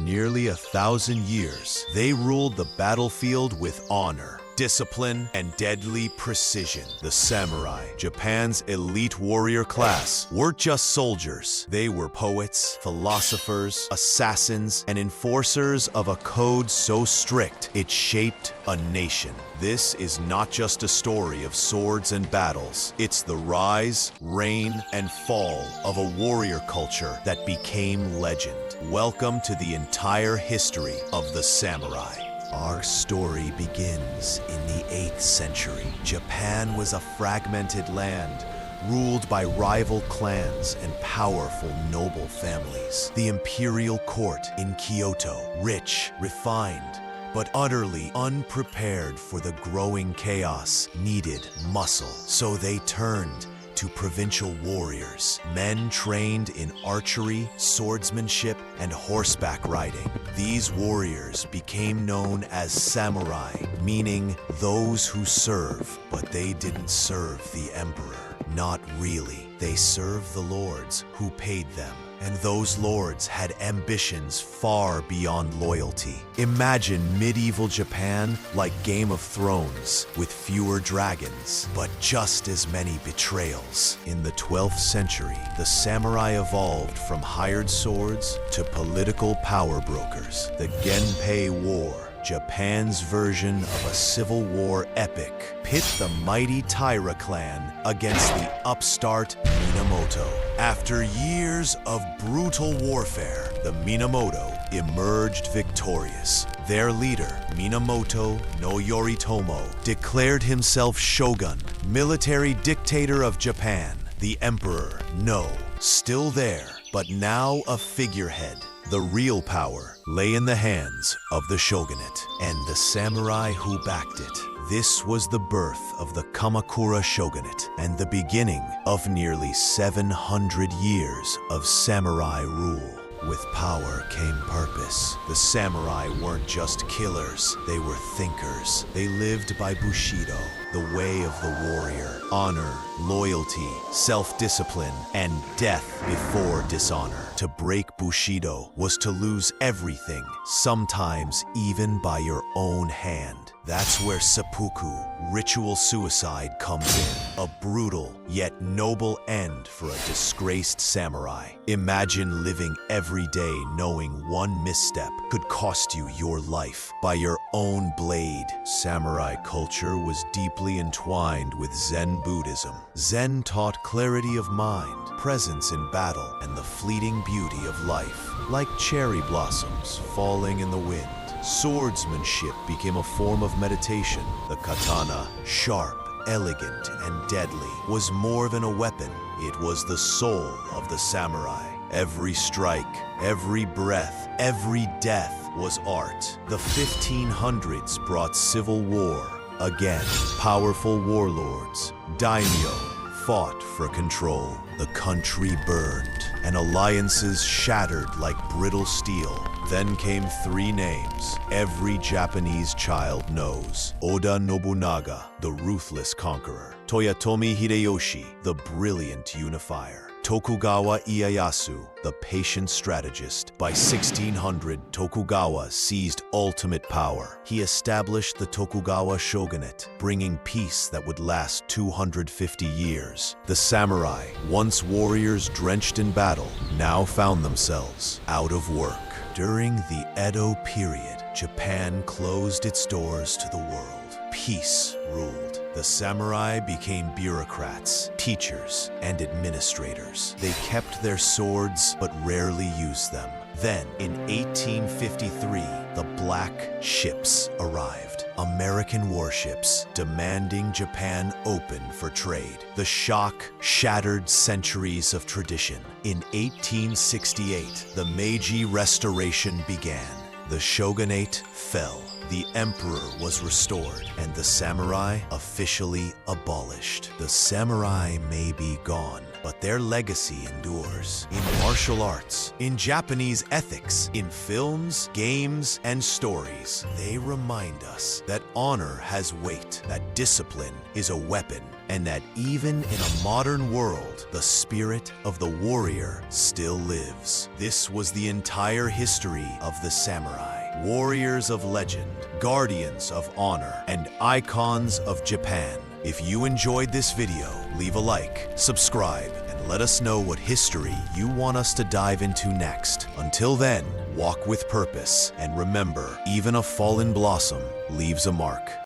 nearly 1,000 years, they ruled the battlefield with honor, discipline, and deadly precision. The samurai, Japan's elite warrior class, weren't just soldiers. They were poets, philosophers, assassins, and enforcers of a code so strict it shaped a nation. This is not just a story of swords and battles. It's the rise, reign, and fall of a warrior culture that became legend. Welcome to the entire history of the samurai. Our story begins in the 8th century. Japan was a fragmented land, ruled by rival clans and powerful noble families. The imperial court in Kyoto, rich, refined, but utterly unprepared for the growing chaos, needed muscle. So they turned to provincial warriors, men trained in archery, swordsmanship, and horseback riding. These warriors became known as samurai, meaning those who serve, but they didn't serve the emperor. Not really. They served the lords who paid them. And those lords had ambitions far beyond loyalty. Imagine medieval Japan like Game of Thrones, with fewer dragons, but just as many betrayals. In the 12th century, the samurai evolved from hired swords to political power brokers. The Genpei War, Japan's version of a civil war epic, pit the mighty Taira clan against the upstart Minamoto. After years of brutal warfare, the Minamoto emerged victorious. Their leader, Minamoto no Yoritomo, declared himself shogun, military dictator of Japan. The emperor, no, still there, but now a figurehead. The real power lay in the hands of the shogunate and the samurai who backed it. This was the birth of the Kamakura shogunate and the beginning of nearly 700 years of samurai rule. With power came purpose. The samurai weren't just killers, they were thinkers. They lived by Bushido, the way of the warrior. Honor, loyalty, self-discipline, and death before dishonor. To break Bushido was to lose everything, sometimes even by your own hand. That's where seppuku, ritual suicide, comes in. A brutal yet noble end for a disgraced samurai. Imagine living every day knowing one misstep could cost you your life by your own blade. Samurai culture was deeply entwined with Zen Buddhism. Zen taught clarity of mind, presence in battle, and the fleeting beauty of life. Like cherry blossoms falling in the wind, swordsmanship became a form of meditation. The katana, sharp, elegant, and deadly, was more than a weapon. It was the soul of the samurai. Every strike, every breath, every death was art. The 1500s brought civil war. Again, powerful warlords, daimyo, fought for control. The country burned, and alliances shattered like brittle steel. Then came 3 names every Japanese child knows. Oda Nobunaga, the ruthless conqueror. Toyotomi Hideyoshi, the brilliant unifier. Tokugawa Ieyasu, the patient strategist. By 1600, Tokugawa seized ultimate power. He established the Tokugawa shogunate, bringing peace that would last 250 years. The samurai, once warriors drenched in battle, now found themselves out of work. During the Edo period, Japan closed its doors to the world. Peace ruled. The samurai became bureaucrats, teachers, and administrators. They kept their swords but rarely used them. Then, in 1853, the Black Ships arrived. American warships demanding Japan open for trade. The shock shattered centuries of tradition. In 1868, the Meiji Restoration began. The shogunate fell. The emperor was restored, and the samurai officially abolished. The samurai may be gone, but their legacy endures. In martial arts, in Japanese ethics, in films, games, and stories, they remind us that honor has weight, that discipline is a weapon, and that even in a modern world, the spirit of the warrior still lives. This was the entire history of the samurai. Warriors of legend, guardians of honor, and icons of Japan. If you enjoyed this video, leave a like, subscribe, and let us know what history you want us to dive into next. Until then, walk with purpose, and remember, even a fallen blossom leaves a mark.